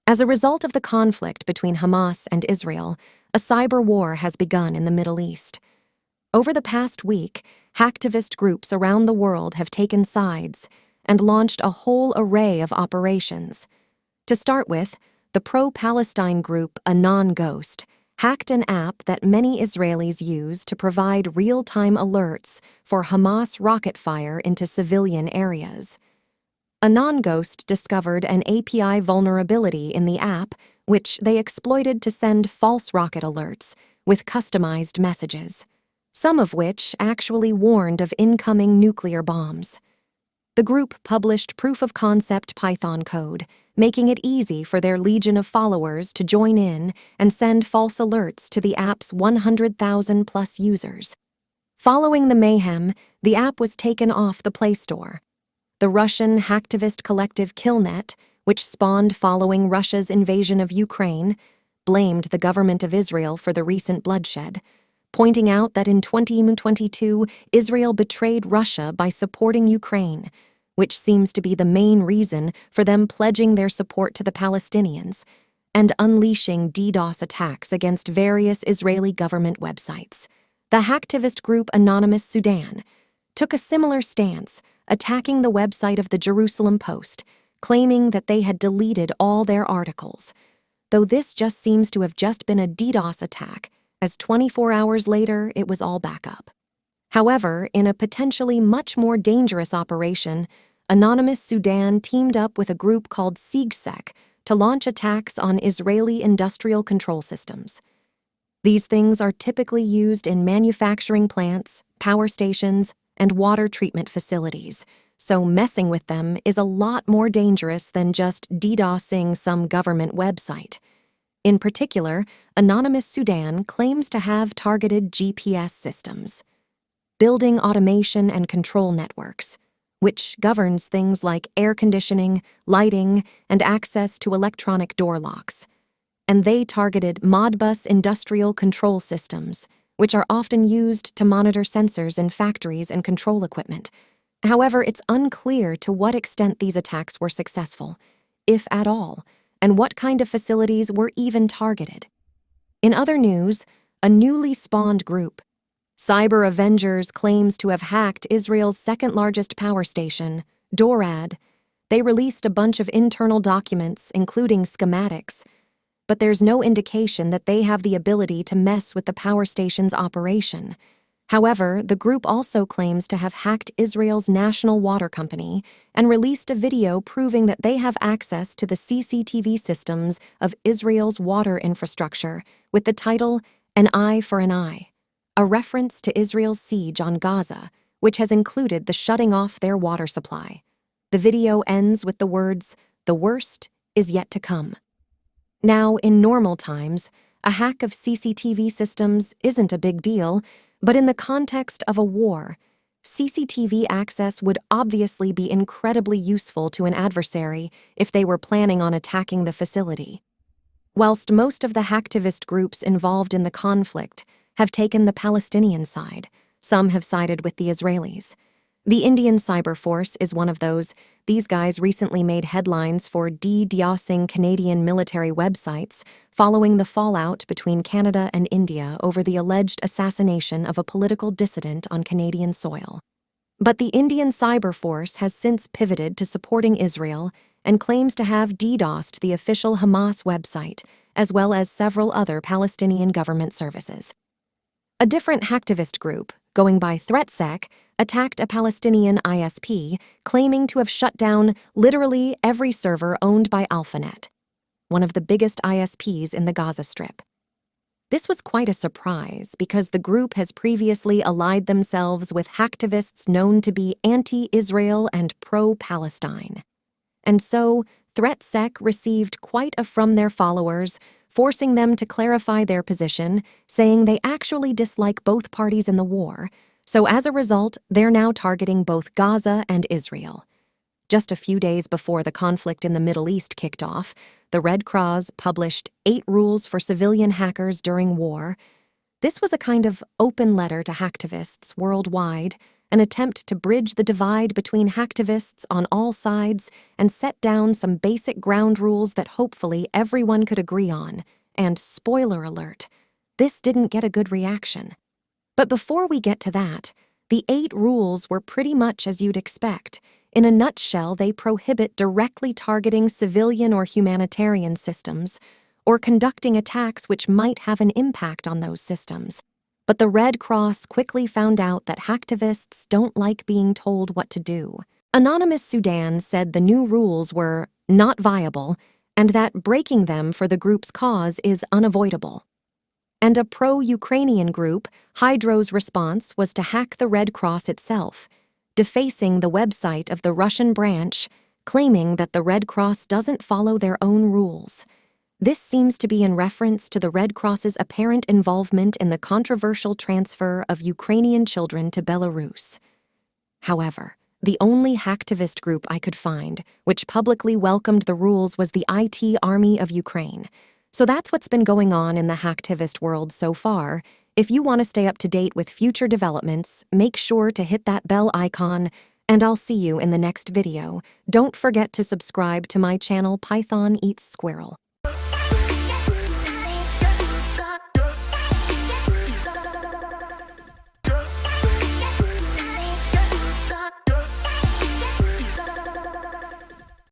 As a result of the conflict between Hamas and Israel, a cyber war has begun in the Middle East. Over the past week, hacktivist groups around the world have taken sides and launched a whole array of operations. To start with, the pro-Palestine group Anon Ghost hacked an app that many Israelis use to provide real-time alerts for Hamas rocket fire into civilian areas. Anon Ghost discovered an API vulnerability in the app, which they exploited to send false rocket alerts with customized messages, some of which actually warned of incoming nuclear bombs. The group published proof-of-concept Python code, making it easy for their legion of followers to join in and send false alerts to the app's 100,000-plus users. Following the mayhem, the app was taken off the Play Store. The Russian hacktivist collective Killnet, which spawned following Russia's invasion of Ukraine, blamed the government of Israel for the recent bloodshed, pointing out that in 2022, Israel betrayed Russia by supporting Ukraine, which seems to be the main reason for them pledging their support to the Palestinians and unleashing DDoS attacks against various Israeli government websites. The hacktivist group Anonymous Sudan took a similar stance, attacking the website of the Jerusalem Post, claiming that they had deleted all their articles, though this just seems to have just been a DDoS attack, as 24 hours later it was all back up. However, in a potentially much more dangerous operation, Anonymous Sudan teamed up with a group called SIGSEC to launch attacks on Israeli industrial control systems. These things are typically used in manufacturing plants, power stations, and water treatment facilities, so messing with them is a lot more dangerous than just DDoSing some government website. In particular, Anonymous Sudan claims to have targeted GPS systems, building automation and control networks, which governs things like air conditioning, lighting, and access to electronic door locks. And they targeted Modbus industrial control systems, which are often used to monitor sensors in factories and control equipment. However, it's unclear to what extent these attacks were successful, if at all, and what kind of facilities were even targeted. In other news, a newly spawned group, Cyber Avengers, claims to have hacked Israel's second-largest power station, Dorad. They released a bunch of internal documents, including schematics, but there's no indication that they have the ability to mess with the power station's operation. However, the group also claims to have hacked Israel's national water company and released a video proving that they have access to the CCTV systems of Israel's water infrastructure with the title "An Eye for an Eye," a reference to Israel's siege on Gaza, which has included the shutting off their water supply. The video ends with the words, "The worst is yet to come." Now, in normal times, a hack of CCTV systems isn't a big deal, but in the context of a war, CCTV access would obviously be incredibly useful to an adversary if they were planning on attacking the facility. Whilst most of the hacktivist groups involved in the conflict have taken the Palestinian side, some have sided with the Israelis. The Indian Cyber Force is one of those. These guys recently made headlines for DDoSing Canadian military websites following the fallout between Canada and India over the alleged assassination of a political dissident on Canadian soil. But the Indian Cyber Force has since pivoted to supporting Israel and claims to have DDoSed the official Hamas website, as well as several other Palestinian government services. A different hacktivist group, going by ThreatSec, attacked a Palestinian ISP, claiming to have shut down literally every server owned by AlphaNet, one of the biggest ISPs in the Gaza Strip. This was quite a surprise because the group has previously allied themselves with hacktivists known to be anti-Israel and pro-Palestine. And so, ThreatSec received quite a from their followers, forcing them to clarify their position, saying they actually dislike both parties in the war, so as a result, they're now targeting both Gaza and Israel. Just a few days before the conflict in the Middle East kicked off, the Red Cross published 8 rules for civilian hackers during war. This was a kind of open letter to hacktivists worldwide, an attempt to bridge the divide between hacktivists on all sides and set down some basic ground rules that hopefully everyone could agree on. And spoiler alert, this didn't get a good reaction. But before we get to that, the 8 rules were pretty much as you'd expect. In a nutshell, they prohibit directly targeting civilian or humanitarian systems, or conducting attacks which might have an impact on those systems. But the Red Cross quickly found out that hacktivists don't like being told what to do. Anonymous Sudan said the new rules were not viable and that breaking them for the group's cause is unavoidable. And a pro-Ukrainian group, Hydro's response was to hack the Red Cross itself, defacing the website of the Russian branch, claiming that the Red Cross doesn't follow their own rules. This seems to be in reference to the Red Cross's apparent involvement in the controversial transfer of Ukrainian children to Belarus. However, the only hacktivist group I could find which publicly welcomed the rules was the IT Army of Ukraine. So that's what's been going on in the hacktivist world so far. If you want to stay up to date with future developments, make sure to hit that bell icon, and I'll see you in the next video. Don't forget to subscribe to my channel Python Eats Squirrel.